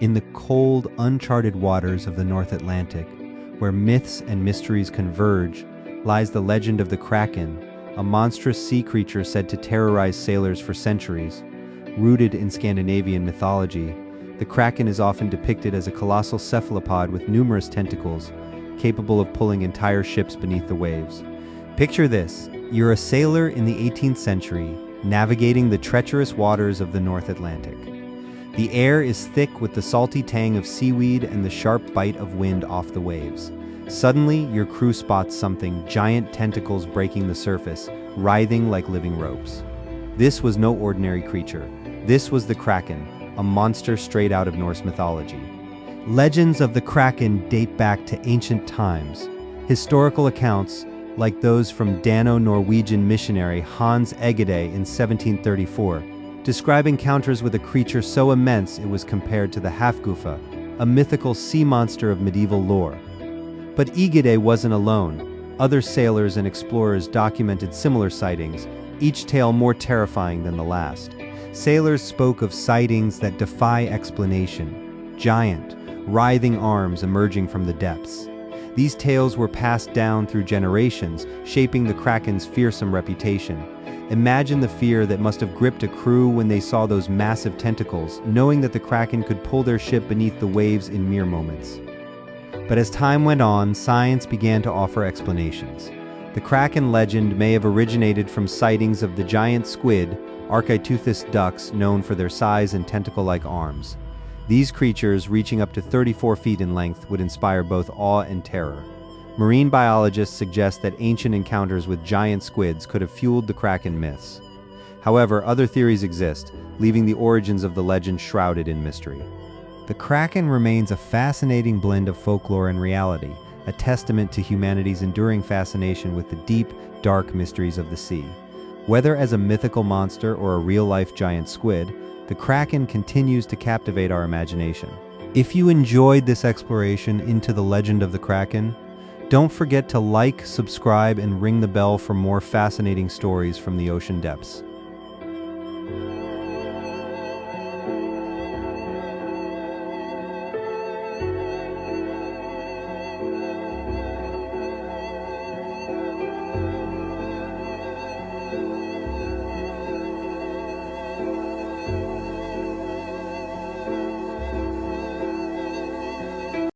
In the cold, uncharted waters of the North Atlantic, where myths and mysteries converge, lies the legend of the Kraken, a monstrous sea creature said to terrorize sailors for centuries. Rooted in Scandinavian mythology, the Kraken is often depicted as a colossal cephalopod with numerous tentacles, capable of pulling entire ships beneath the waves. Picture this: you're a sailor in the 18th century, navigating the treacherous waters of the North Atlantic. The air is thick with the salty tang of seaweed and the sharp bite of wind off the waves. Suddenly, your crew spots something: giant tentacles breaking the surface, writhing like living ropes. This was no ordinary creature. This was the Kraken, a monster straight out of Norse mythology. Legends of the Kraken date back to ancient times. Historical accounts, like those from Dano-Norwegian missionary Hans Egede in 1734, describe encounters with a creature so immense it was compared to the Hafgufa, a mythical sea monster of medieval lore. But Egede wasn't alone. Other sailors and explorers documented similar sightings, each tale more terrifying than the last. Sailors spoke of sightings that defy explanation: giant, writhing arms emerging from the depths. These tales were passed down through generations, shaping the Kraken's fearsome reputation. Imagine the fear that must have gripped a crew when they saw those massive tentacles, knowing that the Kraken could pull their ship beneath the waves in mere moments. But as time went on, science began to offer explanations. The Kraken legend may have originated from sightings of the giant squid, Architeuthis ducks, known for their size and tentacle-like arms. These creatures, reaching up to 34 feet in length, would inspire both awe and terror. Marine biologists suggest that ancient encounters with giant squids could have fueled the Kraken myths. However, other theories exist, leaving the origins of the legend shrouded in mystery. The Kraken remains a fascinating blend of folklore and reality, a testament to humanity's enduring fascination with the deep, dark mysteries of the sea. Whether as a mythical monster or a real-life giant squid, the Kraken continues to captivate our imagination. If you enjoyed this exploration into the legend of the Kraken, don't forget to like, subscribe, and ring the bell for more fascinating stories from the ocean depths.